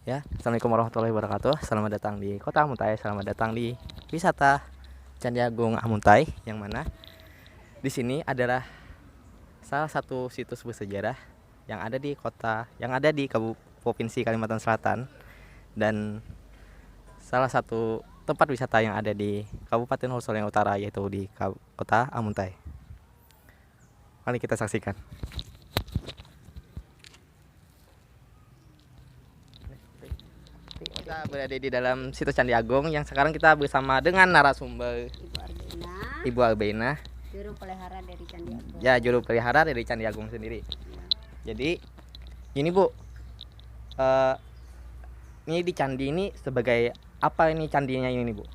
Ya, Assalamualaikum warahmatullahi wabarakatuh. Selamat datang di Kota Amuntai. Selamat datang di wisata Candi Agung Amuntai, yang mana di sini adalah salah satu situs bersejarah yang ada di Provinsi Kalimantan Selatan, dan salah satu tempat wisata yang ada di Kabupaten Hulu Soleng Utara, yaitu di Kota Amuntai. Mari kita saksikan. Kita berada di dalam situs Candi Agung, yang sekarang kita bersama dengan narasumber Ibu Albeina, juru pelihara dari Candi Agung. ya, juru pelihara dari Candi Agung sendiri. Jadi ini Bu, ini di candi ini sebagai apa ini candinya ini Bu?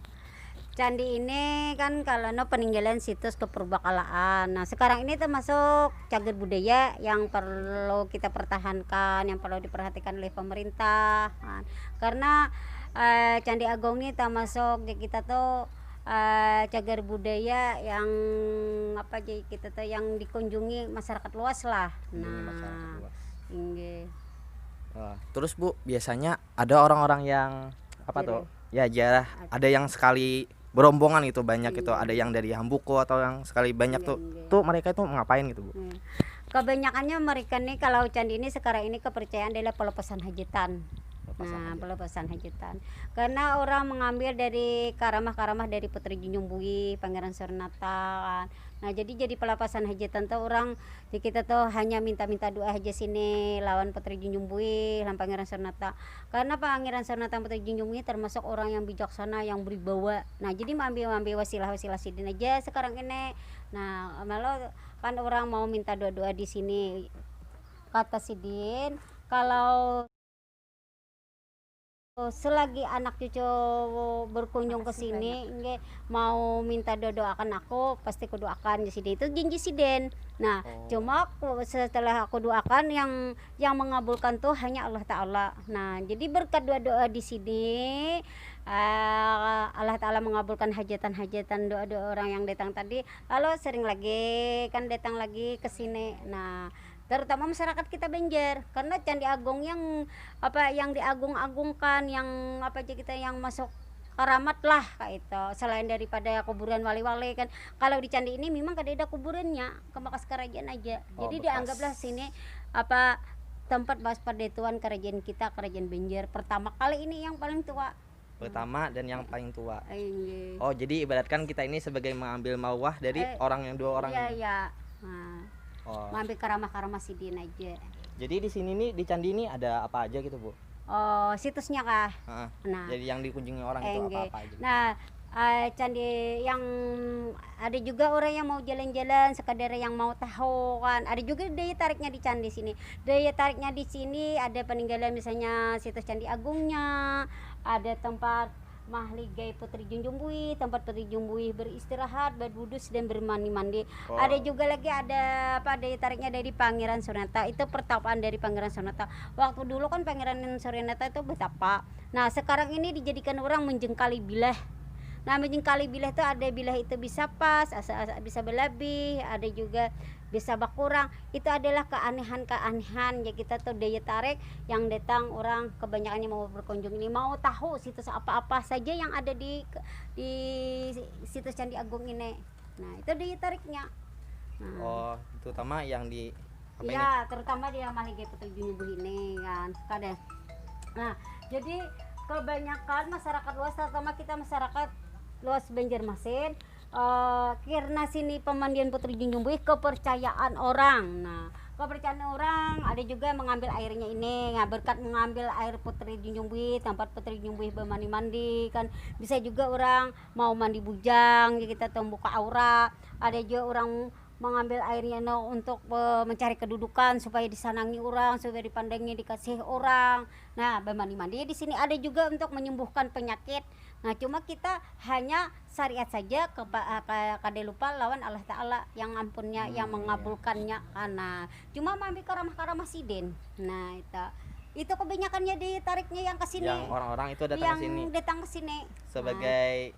Candi ini kan kalau peninggalan situs kepurbakalaan. Nah sekarang ini termasuk cagar budaya yang perlu kita pertahankan, yang perlu diperhatikan oleh pemerintah. Nah, karena Candi Agung ini termasuk kita tuh cagar budaya yang jadi kita tuh yang dikunjungi masyarakat luas lah. Nah, ini. Terus Bu, biasanya ada orang-orang yang apa tuh? Ya jarah, ada yang sekali berombongan itu banyak itu, ada yang dari Hambuko atau yang sekali banyak tuh. Tuh mereka itu ngapain gitu Bu? Kebanyakannya mereka nih kalau candi ini sekarang ini kepercayaan adalah pelepasan hajatan. Pelepasan hajatan. Karena orang mengambil dari karamah-karamah dari Putri Junjung Buih, Pangeran Sornata kan. Nah, jadi pelepasan hajatan tuh orang kita tuh hanya minta-minta doa aja sini lawan Putri Junjung Buih, lawan Pangeran Sornata. Karena Pangeran Sornata Putri Junjung Buih termasuk orang yang bijaksana, yang berwibawa. Nah, jadi mengambil wasilah-wasilah sidin aja sekarang ini. Nah, malah kan orang mau minta doa-doa di sini. Kata sidin, kalau selagi anak cucu berkunjung ke sini mau minta doakan aku, pasti aku doakan di sini. Itu janji siden. Nah, cuma setelah aku doakan yang mengabulkan tuh hanya Allah Ta'ala. Nah, jadi berkat doa-doa di sini Allah Ta'ala mengabulkan hajatan-hajatan doa-doa orang yang datang tadi. Lalu sering lagi kan datang lagi ke sini. Nah, terutama masyarakat kita Banjar, karena Candi Agung yang diagung-agungkan, yang kita yang masuk keramat lah kayak itu. Selain daripada kuburan wali-wali kan, kalau di candi ini memang ada kuburannya, ke bekas kerajaan aja. Jadi dianggaplah sini tempat persekutuan kerajaan kita, kerajaan Banjar pertama kali ini yang paling tua. Pertama dan yang paling tua. Oh, jadi ibaratkan kita ini sebagai mengambil mawah dari orang yang dua orang ini. Iya. Nah, ngambil karamah-karamah sidin aja. Jadi di sini nih, di candi ini ada apa aja gitu Bu? Oh, situsnya kah? Nah, jadi yang dikunjungi orang itu apa aja? Nah, candi yang ada juga orang yang mau jalan-jalan, sekadar yang mau tahu kan. Ada juga daya tariknya di candi sini. Daya tariknya di sini ada peninggalan, misalnya situs Candi Agungnya, ada tempat Mahligai Putri Junjung Buih, tempat Putri Junjung Buih beristirahat, berwudus dan bermandi-mandi. Ada juga lagi ada daya tariknya dari Pangeran Sornata. Itu pertapaan dari Pangeran Sornata. Waktu dulu kan Pangeran Sornata itu betapa. Nah, sekarang ini dijadikan orang menjengkali bilah. Nah, menjengkali bilah itu ada bilah itu bisa pas, bisa berlebih, ada juga bisa berkurang. Itu adalah keanehan ya kita tuh daya tarik yang datang orang kebanyakannya mau berkunjung ini, mau tahu situs apa-apa saja yang ada di situs Candi Agung ini. Nah, itu daya tariknya. Nah, terutama yang di terutama di Mahligai Putri Junjung Buih ini kan. Nah, jadi kebanyakan masyarakat luas, terutama kita masyarakat luas Banjarmasin, karena sini pemandian Putri Junjung Buih kepercayaan orang. Nah, kepercayaan orang ada juga mengambil airnya ini, berkat mengambil air Putri Junjung Buih, tempat Putri Junjung Buih bermandi-mandi kan. Bisa juga orang mau mandi bujang, kita membuka aura. Ada juga orang mengambil airnya untuk mencari kedudukan, supaya disanangi orang, supaya dipandangi, dikasih orang. Nah, bermandi-mandi di sini ada juga untuk menyembuhkan penyakit. Nah, cuma kita hanya syariat saja, kada lupa lawan Allah Ta'ala yang ampunnya, yang mengabulkannya. Karena cuma ambil karamah-karamah sidin. Nah, itu kebanyakannya ditariknya yang ke sini. Yang orang-orang itu datang ke sini sebagai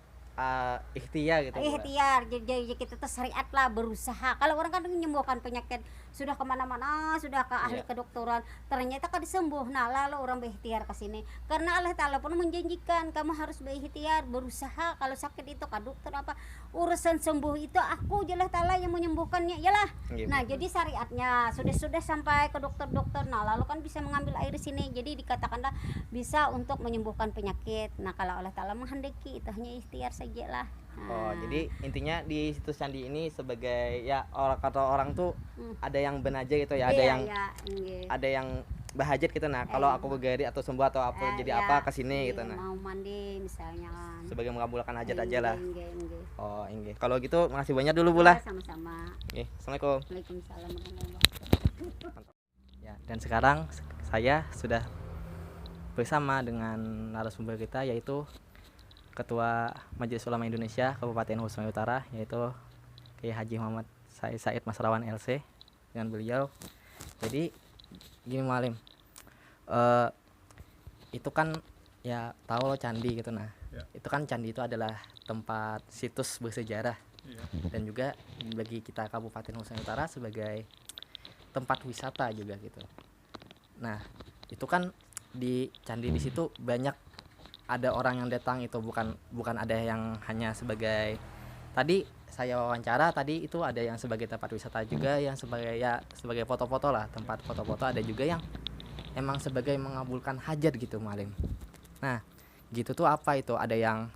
ikhtiar gitu. Ikhtiar, jadi kita tuh syariat lah, berusaha. Kalau orang kan menyembuhkan penyakit sudah kemana-mana, sudah ke ahli Iya. kedokteran, ternyata kan disembuh. Nah, lalu orang berikhtiar ke sini karena Allah Ta'ala pun menjanjikan kamu harus berikhtiar, berusaha. Kalau sakit itu ke dokter apa, urusan sembuh itu aku Allah Ta'ala yang menyembuhkannya, iyalah. Iya, Nah, betul. jadi syariatnya sudah sampai ke dokter-dokter. Nah, lalu kan bisa mengambil air di sini. Jadi dikatakanlah bisa untuk menyembuhkan penyakit. Nah, kalau Allah Ta'ala menghendaki itu hanya ikhtiar sajalah. Oh, Nah, jadi intinya di situs candi ini sebagai ya orang kata orang tuh hmm. ada yang benaja gitu ya, ada Iya, yang iya, nggih. ada yang bahajat gitu. Nah, kalau aku begari atau sembuh atau apa jadi Ya, apa ke sini gitu iya, nah. mau mandi misalnya kan. Sebagai mengabulkan hajat aja lah. Nggih. Oh, inggih. Kalau gitu makasih banyak dulu Bu Ya, lah. sama-sama. Nggih, Assalamualaikum. Waalaikumsalam warahmatullahi wabarakatuh. Ya, dan sekarang saya sudah bersama dengan narasumber kita yaitu Ketua Majelis Ulama Indonesia Kabupaten Hulu Sungai Utara yaitu Kiai Haji Muhammad Said Masrawan LC. Dengan beliau jadi gini Malim, itu kan ya tahu lo candi gitu. Nah Ya. itu kan candi itu adalah tempat situs bersejarah Iya. dan juga bagi kita Kabupaten Hulu Sungai Utara sebagai tempat wisata juga gitu. Nah itu kan di candi di situ banyak ada orang yang datang, itu bukan ada yang hanya sebagai tadi saya wawancara tadi itu ada yang sebagai tempat wisata juga, yang sebagai foto-foto lah, tempat foto-foto, ada juga yang emang sebagai mengabulkan hajat gitu Malim. Nah gitu tuh apa itu, ada yang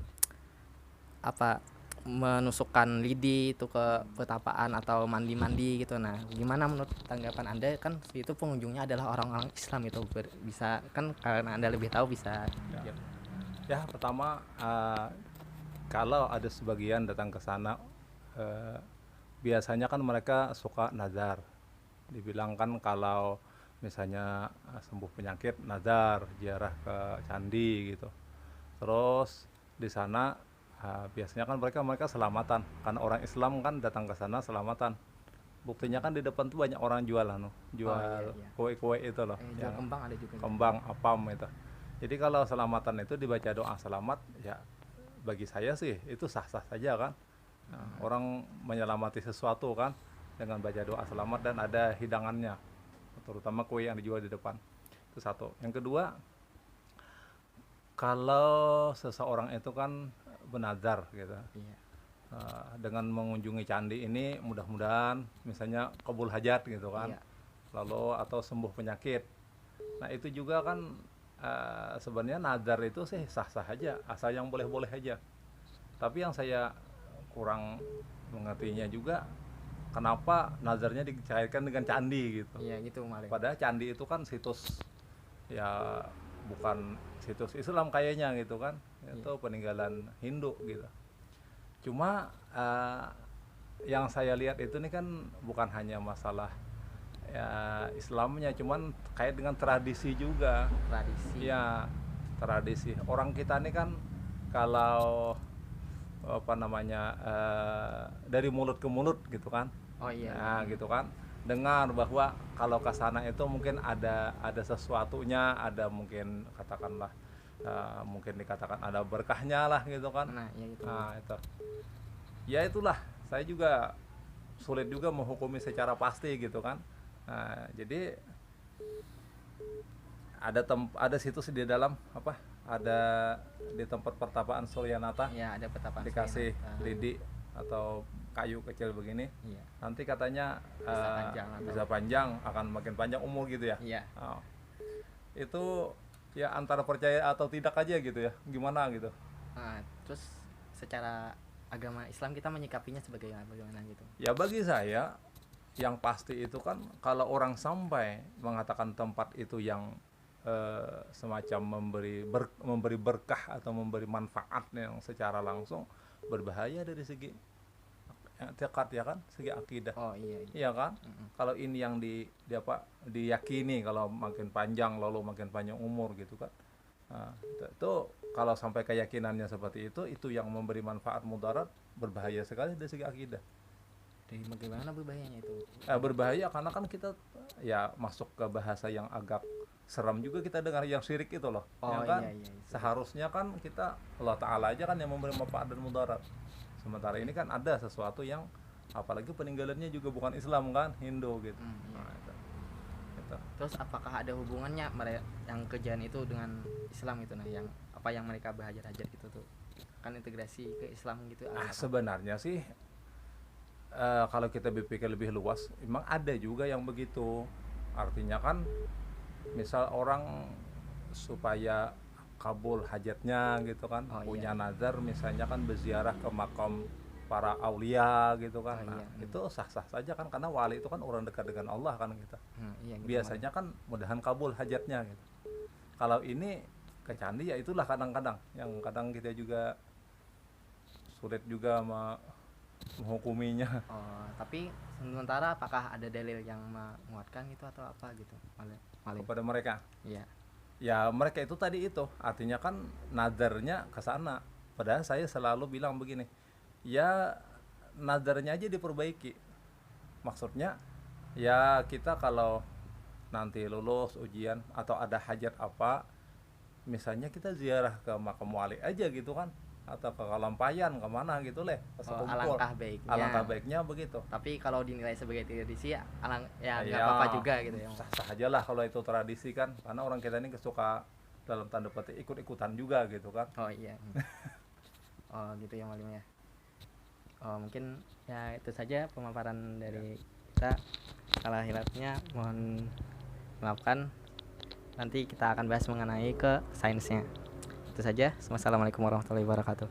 apa menusukkan lidi itu ke pertapaan atau mandi-mandi gitu. Nah gimana menurut tanggapan Anda, kan itu pengunjungnya adalah orang-orang Islam itu bisa kan, karena Anda lebih tahu bisa. Ya, pertama kalau ada sebagian datang ke sana biasanya kan mereka suka nazar. Dibilang kan kalau misalnya sembuh penyakit nazar ziarah ke candi gitu. Terus di sana biasanya kan mereka selamatan. Karena orang Islam kan datang ke sana selamatan. Buktinya kan di depan tuh banyak orang jual iya. kue-kue itu loh. Jual Ya, kembang ada juga. kembang apam itu. Jadi kalau selamatan itu dibaca doa selamat, ya bagi saya sih itu sah-sah saja kan. Nah, orang menyelamati sesuatu kan dengan baca doa selamat dan ada hidangannya, terutama kue yang dijual di depan. Itu satu. Yang kedua, kalau seseorang itu kan benazar gitu, Iya. dengan mengunjungi candi ini mudah-mudahan misalnya kabul hajat gitu kan, Iya. lalu atau sembuh penyakit. Nah itu juga kan sebenarnya nazar itu sih sah-sah aja, asal yang boleh-boleh aja. Tapi yang saya kurang mengertinya juga, kenapa nazarnya dicairkan dengan candi gitu. Iya gitu Malim. Padahal candi itu kan situs, ya bukan situs Islam kayaknya gitu kan, itu peninggalan Hindu gitu. Cuma yang saya lihat itu nih kan bukan hanya masalah ya Islamnya, cuman kait dengan tradisi juga. Tradisi. Ya, tradisi orang kita nih kan kalau apa namanya dari mulut ke mulut gitu kan. Oh iya. Nah, gitu kan. Dengar bahwa kalau ke sana itu mungkin ada sesuatunya, ada mungkin katakanlah mungkin dikatakan ada berkahnya lah gitu kan. Nah, ya gitu. Nah, itu. Ya itulah, saya juga sulit juga menghukumi secara pasti gitu kan. Nah, jadi ada situs di dalam apa? Ada di tempat pertapaan Suryanata Iya, ada petapa dikasih Suryanata. lidi atau kayu kecil begini. Iya. Nanti katanya Bisa panjang panjang, akan makin panjang umur gitu ya. Iya. Oh. Itu ya antara percaya atau tidak aja gitu ya. Gimana gitu. Nah, terus secara agama Islam kita menyikapinya sebagai bagaimana gitu. Ya bagi saya yang pasti itu kan kalau orang sampai mengatakan tempat itu yang semacam memberi berkah atau memberi manfaat yang secara langsung, berbahaya dari segi tekad ya kan, segi akidah. Oh iya. Iya kan? Kalau ini yang diyakini kalau makin panjang lalu makin panjang umur gitu kan. Nah, itu kalau sampai keyakinannya seperti itu yang memberi manfaat mudarat, berbahaya sekali dari segi akidah. Dari bagaimana berbahayanya itu? Berbahaya karena kan kita ya masuk ke bahasa yang agak seram juga kita dengar, yang syirik itu loh. Oh Ya kan? iya. Seharusnya kan kita Allah Ta'ala aja kan yang memberi manfaat dan mudarat. Sementara ini kan ada sesuatu yang apalagi peninggalannya juga bukan Islam kan, Hindu gitu. Iya. Nah, itu. Gitu. Terus apakah ada hubungannya mereka yang kejadian itu dengan Islam itu, nah yang apa yang mereka berhajat-hajat gitu tuh kan integrasi ke Islam gitu? Sebenarnya sih kalau kita berpikir lebih luas, memang ada juga yang begitu. Artinya kan, misal orang supaya kabul hajatnya gitu kan, Oh, punya iya. nazar misalnya kan berziarah ke makam para aulia gitu kan. Oh, Nah, iya. itu sah-sah saja kan, karena wali itu kan orang dekat dengan Allah kan kita. Iya gitu. Biasanya kan mudahan kabul hajatnya gitu. Kalau ini ke candi ya itulah kadang-kadang yang kadang kita juga sulit juga menghukuminya. Oh, tapi sementara apakah ada dalil yang menguatkan gitu atau apa gitu? Paling. Kepada mereka. Iya. Ya mereka itu tadi itu, artinya kan nadarnya ke sana. Padahal saya selalu bilang begini, ya nadarnya aja diperbaiki. Maksudnya ya kita kalau nanti lulus ujian atau ada hajat apa, misalnya kita ziarah ke makam wali aja gitu kan, atau ke Kalampayan kemana gitu leh, ke Oh, sekumpul. alangkah baiknya. Alangkah baiknya begitu. Tapi kalau dinilai sebagai tradisi ya ya nggak Ya, apa-apa juga gitu ya. sah-sah aja lah kalau itu tradisi kan, karena orang kita ini suka dalam tanda petik ikut-ikutan juga gitu kan. Oh iya. Oh gitu ya Malim ya. Oh mungkin ya itu saja pemaparan dari kita. Salah hilapnya mohon maafkan. Nanti kita akan bahas mengenai ke sainsnya. Itu saja. Wassalamualaikum warahmatullahi wabarakatuh.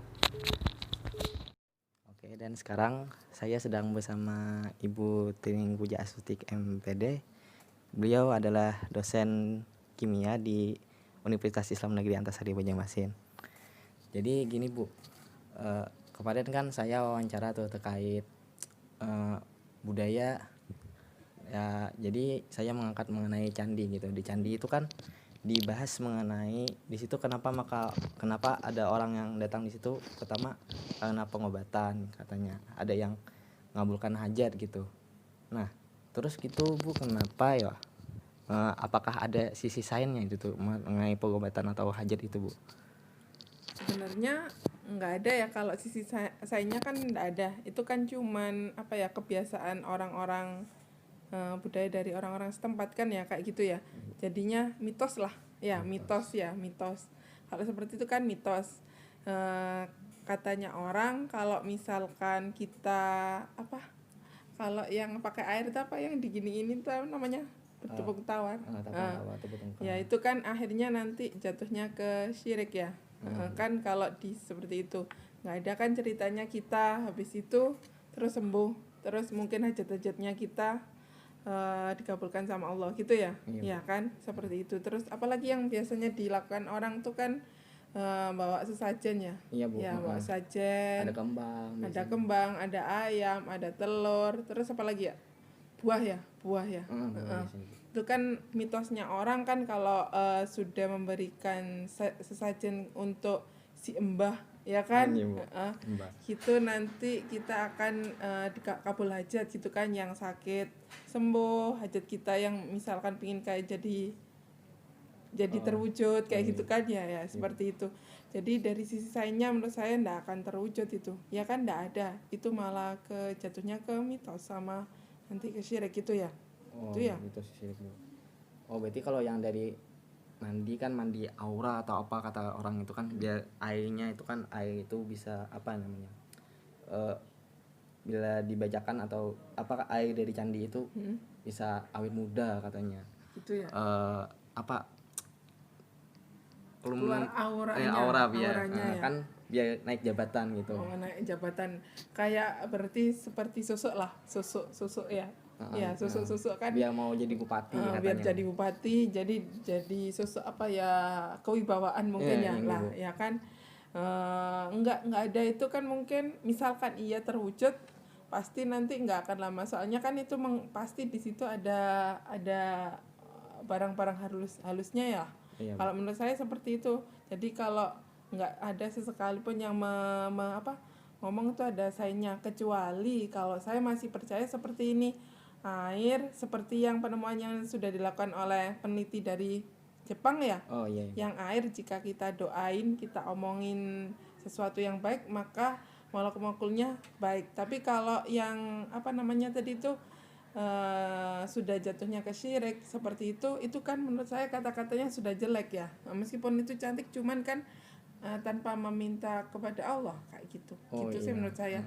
Oke, dan sekarang saya sedang bersama Ibu Tining Puja Astutik MPD. Beliau adalah dosen kimia di Universitas Islam Negeri Antasari Banjarmasin. Jadi gini Bu, kemarin kan saya wawancara tuh terkait budaya ya, jadi saya mengangkat mengenai candi gitu. Di candi itu kan dibahas mengenai di situ kenapa ada orang yang datang di situ, pertama karena pengobatan katanya, ada yang ngabulkan hajat gitu. Nah terus gitu Bu, kenapa ya, apakah ada sisi sainsnya itu tuh mengenai pengobatan atau hajat itu Bu? Sebenarnya nggak ada ya, kalau sisi sainsnya kan nggak ada. Itu kan cuman apa ya, kebiasaan orang-orang, budaya dari orang-orang setempat kan ya, kayak gitu ya. Jadinya mitos lah ya, mitos. Kalau seperti itu kan mitos. Katanya orang kalau misalkan kita apa, kalau yang pakai air itu apa yang diginiin itu namanya bertepuk tawar. Ya itu kan akhirnya nanti jatuhnya ke syirik ya. Kan kalau seperti itu nggak ada kan ceritanya kita habis itu terus sembuh, terus mungkin hajat-hajatnya kita dikabulkan sama Allah gitu ya. Iya. Ya kan seperti itu. Terus apalagi yang biasanya dilakukan orang tuh kan bawa sesajen ya. Iya Bu. Ya bawa sajen, Ada kembang. ada kembang, ada ayam, ada telur, terus apa lagi ya, buah ya. Itu kan mitosnya orang kan, kalau sudah memberikan sesajen untuk si embah ya kan, gitu nanti kita akan dikabul hajat gitu kan, yang sakit sembuh, hajat kita yang misalkan pingin kayak jadi terwujud kayak gitu kan ya seperti itu. Jadi dari sisi sainsnya menurut saya ndak akan terwujud itu ya kan, ndak ada, itu malah jatuhnya ke mitos sama nanti ke syirik gitu ya. Itu ya Mitos syirik Bu. Oh berarti kalau yang dari mandi kan mandi aura atau apa kata orang itu kan, biar airnya itu kan, air itu bisa apa namanya, bila dibacakan atau apa, air dari candi itu bisa awet muda katanya. gitu ya. Apa Keluar auranya, aura biar auranya ya. kan biar naik jabatan gitu. Oh, naik jabatan, kayak berarti seperti sosok lah, sosok ya. Ya sosok kan Biar mau jadi bupati katanya. biar jadi bupati, jadi sosok apa ya, kewibawaan mungkin ya lah ya kan. Enggak ada itu kan, mungkin misalkan iya terwujud pasti nanti enggak akan lama, soalnya kan itu pasti di situ ada barang-barang halusnya ya. Iya, Kalau menurut saya seperti itu. Jadi kalau nggak ada sesekalipun yang ngomong itu ada sainsnya, kecuali kalau saya masih percaya seperti ini, air seperti yang penemuan yang sudah dilakukan oleh peneliti dari Jepang ya. Oh iya. Yang air jika kita doain, kita omongin sesuatu yang baik, maka makulnya baik. Tapi kalau yang apa namanya tadi itu sudah jatuhnya ke syirik seperti itu kan menurut saya kata-katanya sudah jelek ya. Meskipun itu cantik, cuman kan tanpa meminta kepada Allah kayak gitu. Oh, Gitu sih iya. menurut saya.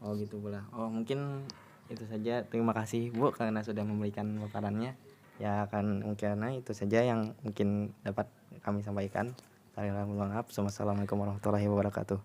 Oh gitu pula. Oh mungkin itu saja. Terima kasih Bu karena sudah memberikan paparannya. Ya kan mungkin itu saja yang mungkin dapat kami sampaikan. Saya mohon maaf. Wassalamualaikum warahmatullahi wabarakatuh.